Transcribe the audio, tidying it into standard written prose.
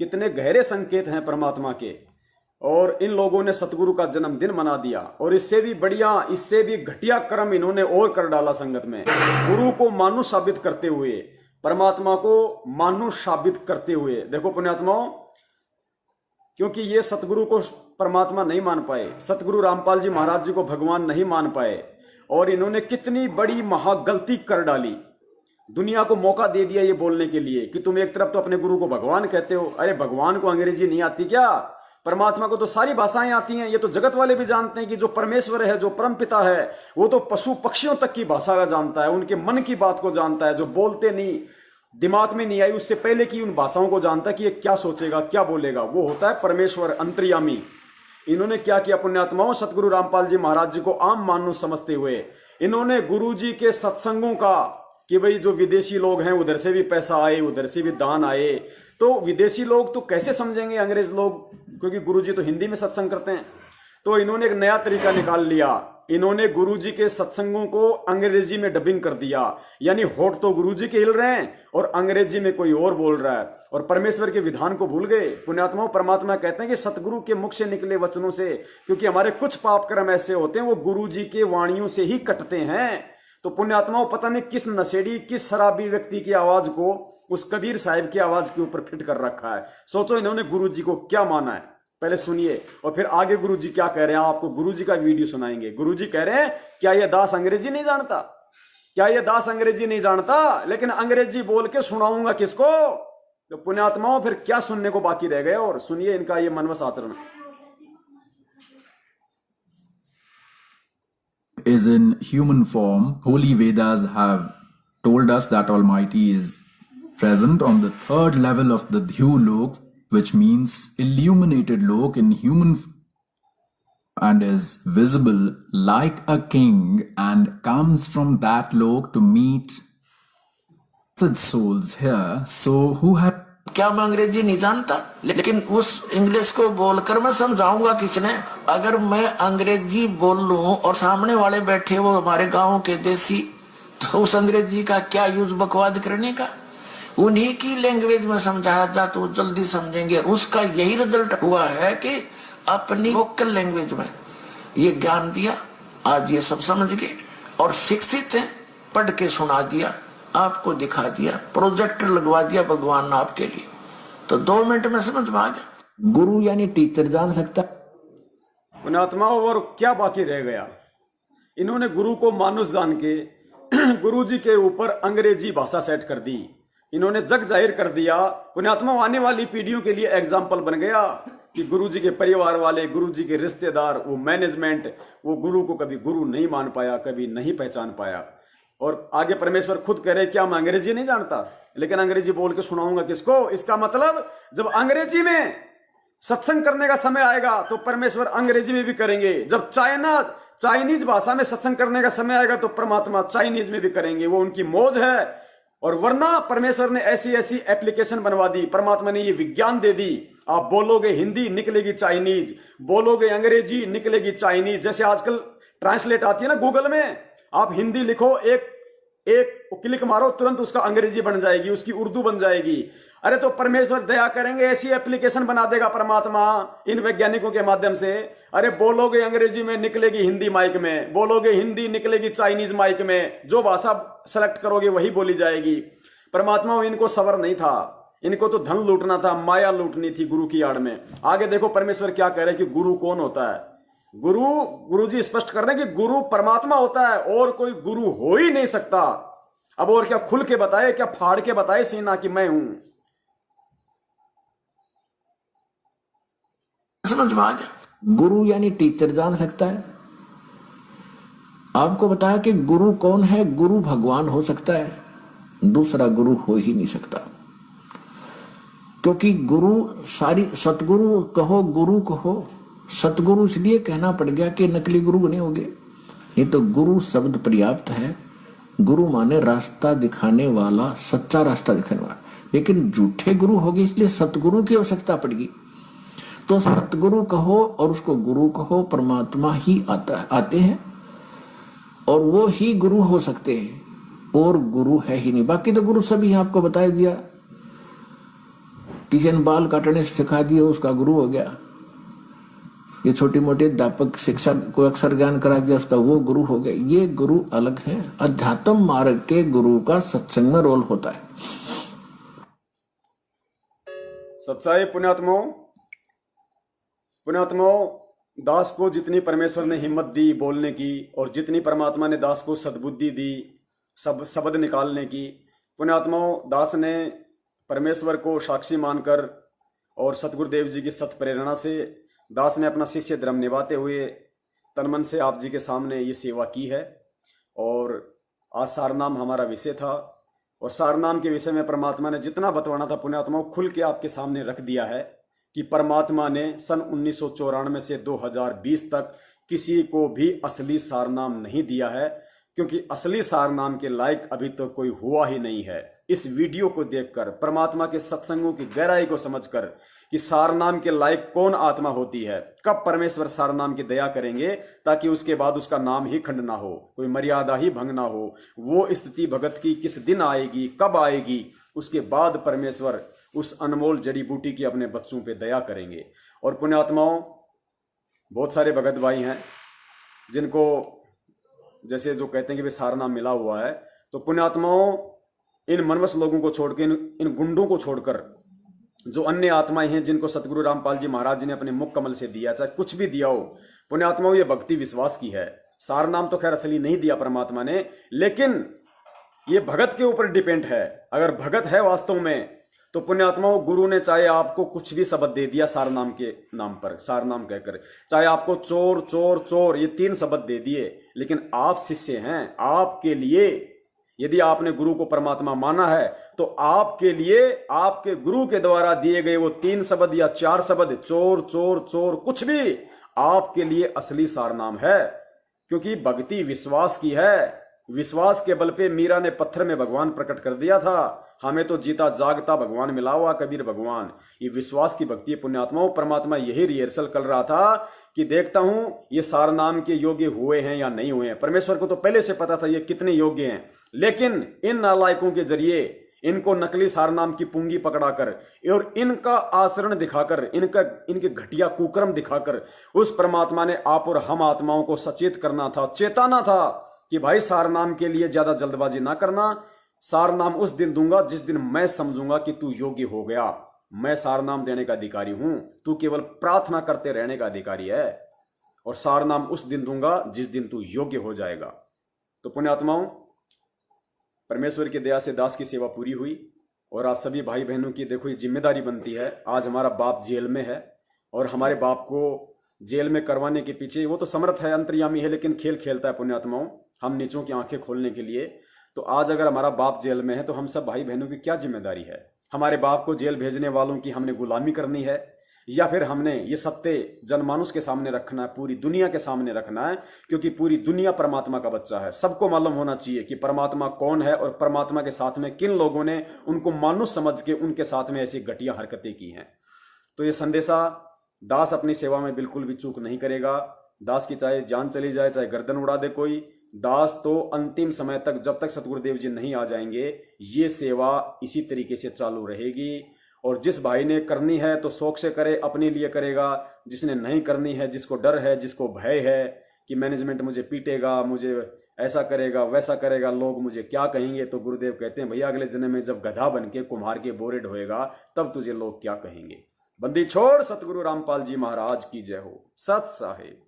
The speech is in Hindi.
कितने गहरे संकेत हैं परमात्मा के। और इन लोगों ने सतगुरु का जन्मदिन मना दिया, और इससे भी बढ़िया, इससे भी घटिया कर्म इन्होंने और कर डाला संगत में। गुरु को मानुष साबित करते हुए, परमात्मा को मानुष साबित करते हुए। देखो पुण्यात्माओं, क्योंकि ये सतगुरु को परमात्मा नहीं मान पाए, सतगुरु रामपाल जी महाराज जी को भगवान नहीं मान पाए, और इन्होंने कितनी बड़ी महागलती कर डाली। दुनिया को मौका दे दिया ये बोलने के लिए कि तुम एक तरफ तो अपने गुरु को भगवान कहते हो। अरे भगवान को अंग्रेजी नहीं आती क्या? परमात्मा को तो सारी भाषाएं आती हैं। ये तो जगत वाले भी जानते हैं कि जो परमेश्वर है, जो परम पिता है, वो तो पशु पक्षियों तक की भाषा का जानता है, उनके मन की बात को जानता है। जो बोलते नहीं, दिमाग में नहीं आई, उससे पहले की उन भाषाओं को जानता है कि ये क्या सोचेगा, क्या बोलेगा। वो होता है परमेश्वर, अंतर्यामी। इन्होंने क्या किया पुण्यात्माओं, सतगुरु रामपाल जी महाराज जी को आम मानुष समझते हुए इन्होंने गुरु जी के सत्संगों का, कि भाई जो विदेशी लोग हैं उधर से भी पैसा आए, उधर से भी दान आए, तो विदेशी लोग तो कैसे समझेंगे अंग्रेज लोग, क्योंकि गुरुजी तो हिंदी में सत्संग करते हैं। तो इन्होंने एक नया तरीका निकाल लिया। इन्होंने गुरुजी के सत्संगों को अंग्रेजी में डबिंग कर दिया, यानी होठ तो गुरुजी के हिल रहे हैं और अंग्रेजी में कोई और बोल रहा है, और परमेश्वर के विधान को भूल गए। पुण्यात्माओं, परमात्मा कहते हैं कि सतगुरु के मुख से निकले वचनों से, क्योंकि हमारे कुछ पाप कर्म ऐसे होते हैं वो गुरुजी के वाणियों से ही कटते हैं। तो पुण्यात्माओं, पता नहीं किस नशेड़ी, किस शराबी व्यक्ति की आवाज को उस कबीर साहिब की आवाज के ऊपर फिट कर रखा है। सोचो इन्होंने गुरुजी को क्या माना है। पहले सुनिए और फिर आगे गुरुजी क्या कह रहे हैं, आपको गुरुजी का वीडियो सुनाएंगे। गुरुजी कह रहे हैं, क्या ये दास अंग्रेजी नहीं जानता? क्या ये दास अंग्रेजी नहीं जानता? लेकिन अंग्रेजी बोल के सुनाऊंगा किसको? तो पुण्यात्माओं, फिर क्या सुनने को बाकी रह गया? और सुनिए इनका ये मनवस आचरण। Is in human form. Holy Vedas have told us that Almighty is present on the third level of the Dhyulok, which means illuminated lok in human and is visible like a king and comes from that lok to meet such souls here. So who have क्या मैं अंग्रेजी नहीं जानता? लेकिन उस इंग्लिश को बोलकर मैं समझाऊंगा किसने? अगर मैं अंग्रेजी बोल लूं और सामने वाले बैठे वो हमारे गांव के देसी, तो उस अंग्रेजी का क्या यूज बकवाद करने का? उन्हीं की लैंग्वेज में समझाया जा तो जल्दी समझेंगे। उसका यही रिजल्ट हुआ है कि अपनी लोकल लैंग्वेज में ये ज्ञान दिया, आज ये सब समझ गए और शिक्षित हैं। पढ़ के सुना दिया, आपको दिखा दिया, प्रोजेक्टर लगवा दिया भगवान ने आपके लिए, तो 2 मिनट में समझ में आ गया। गुरु यानी टीचर जान सकता। पुण्यात्माओं, और क्या बाकी रह गया? इन्होंने गुरु को मानुष जान के गुरु जी के ऊपर अंग्रेजी भाषा सेट कर दी। इन्होंने जग जाहिर कर दिया। पुण्यात्माओं, आने वाली पीढ़ियों के लिए एग्जाम्पल बन गया कि गुरु जी के परिवार वाले, गुरु जी के रिश्तेदार, वो मैनेजमेंट, वो गुरु को कभी गुरु नहीं मान पाया, कभी नहीं पहचान पाया। और आगे परमेश्वर खुद कह रहे, क्या मैं अंग्रेजी नहीं जानता? लेकिन अंग्रेजी बोल के सुनाऊंगा किसको? इसका मतलब जब अंग्रेजी में सत्संग करने का समय आएगा तो परमेश्वर अंग्रेजी में भी करेंगे। जब चाइनीज भाषा में सत्संग करने का समय आएगा तो परमात्मा चाइनीज में भी करेंगे। वो उनकी मौज है। और वरना परमेश्वर ने ऐसी ऐसी एप्लीकेशन बनवा दी, परमात्मा ने ये विज्ञान दे दी, आप बोलोगे हिंदी निकलेगी चाइनीज, बोलोगे अंग्रेजी निकलेगी चाइनीज। जैसे आजकल ट्रांसलेट आती है ना गूगल में, आप हिंदी लिखो, एक क्लिक मारो, तुरंत उसका अंग्रेजी बन जाएगी, उसकी उर्दू बन जाएगी। अरे तो परमेश्वर दया करेंगे, ऐसी एप्लीकेशन बना देगा परमात्मा इन वैज्ञानिकों के माध्यम से। अरे बोलोगे अंग्रेजी में निकलेगी हिंदी माइक में, बोलोगे हिंदी निकलेगी चाइनीज माइक में, जो भाषा सेलेक्ट करोगे वही बोली जाएगी। परमात्मा इनको सबर नहीं था, इनको तो धन लूटना था, माया लूटनी थी गुरु की आड़ में। आगे देखो परमेश्वर क्या कह रहे हैं कि गुरु कौन होता है। गुरु जी स्पष्ट कर रहे हैं कि गुरु परमात्मा होता है और कोई गुरु हो ही नहीं सकता। अब और क्या खुल के बताए, क्या फाड़ के बताए सीना कि मैं हूं? समझ में आ गया। गुरु यानी टीचर जान सकता है। आपको बताया कि गुरु कौन है। गुरु भगवान हो सकता है, दूसरा गुरु हो ही नहीं सकता। क्योंकि गुरु सारी, सतगुरु कहो गुरु कहो, सतगुरु इसलिए कहना पड़ गया कि नकली गुरु बने होंगे। नहीं तो गुरु शब्द पर्याप्त है। गुरु माने रास्ता दिखाने वाला, सच्चा रास्ता दिखाने वाला। लेकिन झूठे गुरु हो गए, इसलिए सतगुरु की आवश्यकता पड़ेगी। तो सतगुरु कहो और उसको गुरु कहो, परमात्मा ही आते हैं और वो ही गुरु हो सकते हैं, और गुरु है ही नहीं। बाकी तो गुरु सभी आपको बता दिया। किसी ने बाल काटने सिखा दिया उसका गुरु हो गया, ये छोटी मोटी अध्यापक शिक्षा को अक्षर ज्ञान करा दिया उसका वो गुरु हो गया। ये गुरु अलग है। अध्यात्म मार्ग के गुरु का सत्संग में रोल होता है। सच्चाई पुण्यात्माओं, दास को जितनी परमेश्वर ने हिम्मत दी बोलने की और जितनी परमात्मा ने दास को सद्बुद्धि दी सब शब्द निकालने की, पुण्यात्माओं, दास ने परमेश्वर को साक्षी मानकर और सतगुरुदेव जी की सत प्रेरणा से दास ने अपना शिष्य धर्म निभाते हुए तन मन से आप जी के सामने ये सेवा की है। और आज सारनाम हमारा विषय था और सारनाम के विषय में परमात्मा ने जितना बतवाना था पुण्यात्माओं खुल के आपके सामने रख दिया है कि परमात्मा ने सन 1994 से 2020 तक किसी को भी असली सारनाम नहीं दिया है, क्योंकि असली सारनाम के लायक अभी तो कोई हुआ ही नहीं है। इस वीडियो को देखकर परमात्मा के सत्संगों की गहराई को समझकर कि सारनाम के लायक कौन आत्मा होती है, कब परमेश्वर सारनाम की दया करेंगे ताकि उसके बाद उसका नाम ही खंड ना हो, कोई मर्यादा ही भंग ना हो, वो स्थिति भगत की किस दिन आएगी, कब आएगी, उसके बाद परमेश्वर उस अनमोल जड़ी बूटी की अपने बच्चों पे दया करेंगे। और पुण्यात्माओं, बहुत सारे भगत भाई हैं जिनको जैसे जो कहते हैं कि वे सारनाम मिला हुआ है, तो पुण्यात्माओं इन मनवस लोगों को छोड़कर इन गुंडों को छोड़कर जो अन्य आत्माएं हैं जिनको सतगुरु रामपाल जी महाराज जी ने अपने मुख कमल से दिया, चाहे कुछ भी दिया हो, पुण्यात्माओं ये भक्ति विश्वास की है। सारनाम तो खैर असली नहीं दिया परमात्मा ने, लेकिन ये भगत के ऊपर डिपेंड है। अगर भगत है वास्तव में तो पुण्यात्माओं गुरु ने चाहे आपको कुछ भी शब्द दे दिया सारनाम के नाम पर, सारनाम कहकर, चाहे आपको चोर चोर चोर ये 3 शब्द दे दिए, लेकिन आप शिष्य हैं। आपके लिए यदि आपने गुरु को परमात्मा माना है तो आपके लिए आपके गुरु के द्वारा दिए गए वो 3 शब्द या 4 शब्द, चोर चोर चोर, कुछ भी आपके लिए असली सारनाम है। क्योंकि भक्ति विश्वास की है। विश्वास के बल पे मीरा ने पत्थर में भगवान प्रकट कर दिया था। हमें तो जीता जागता भगवान मिला हुआ, कबीर भगवान। ये विश्वास की भक्ति है पुण्यात्माओं। परमात्मा यही रिहर्सल कर रहा था कि देखता हूं ये सारनाम के योग्य हुए हैं या नहीं हुए हैं। परमेश्वर को तो पहले से पता था ये कितने योग्य हैं, लेकिन इन नालायकों के जरिए इनको नकली सारनाम की पुंगी पकड़ाकर और इनका आचरण दिखाकर, इनके घटिया कुकर्म दिखाकर उस परमात्मा ने आप और हम आत्माओं को सचेत करना था, चेताना था कि भाई सारनाम के लिए ज्यादा जल्दबाजी ना करना। सारनाम उस दिन दूंगा जिस दिन मैं समझूंगा कि तू योग्य हो गया। मैं सारनाम देने का अधिकारी हूं, तू केवल प्रार्थना करते रहने का अधिकारी है। और सारनाम उस दिन दूंगा जिस दिन तू योग्य हो जाएगा। तो पुण्यात्माओं, परमेश्वर की दया से दास की सेवा पूरी हुई और आप सभी भाई बहनों की देखो ये जिम्मेदारी बनती है। आज हमारा बाप जेल में है और हमारे बाप को जेल में करवाने के पीछे वो तो समर्थ है, अंतर्यामी है, लेकिन खेल खेलता है पुण्यात्माओं हम नीचों की आंखें खोलने के लिए। तो आज अगर हमारा बाप जेल में है तो हम सब भाई बहनों की क्या जिम्मेदारी है? हमारे बाप को जेल भेजने वालों की हमने गुलामी करनी है या फिर हमने ये सत्य जनमानुष के सामने रखना है, पूरी दुनिया के सामने रखना है? क्योंकि पूरी दुनिया परमात्मा का बच्चा है। सबको मालूम होना चाहिए कि परमात्मा कौन है और परमात्मा के साथ में किन लोगों ने उनको मानुष समझ के उनके साथ में ऐसी घटिया हरकतें की हैं। तो ये संदेशा दास अपनी सेवा में बिल्कुल भी चूक नहीं करेगा। दास की चाहे जान चली जाए, चाहे गर्दन उड़ा दे कोई, दास तो अंतिम समय तक, जब तक सतगुरुदेव जी नहीं आ जाएंगे, ये सेवा इसी तरीके से चालू रहेगी। और जिस भाई ने करनी है तो शौक से करे, अपने लिए करेगा। जिसने नहीं करनी है, जिसको डर है, जिसको भय है कि मैनेजमेंट मुझे पीटेगा, मुझे ऐसा करेगा, वैसा करेगा, लोग मुझे क्या कहेंगे, तो गुरुदेव कहते हैं भैया अगले जन्म में जब गधा बन के कुम्हार के बोरे ढोएगा तब तुझे लोग क्या कहेंगे। बंदी छोड़। सतगुरु रामपाल जी महाराज की जय हो। सत साहिब।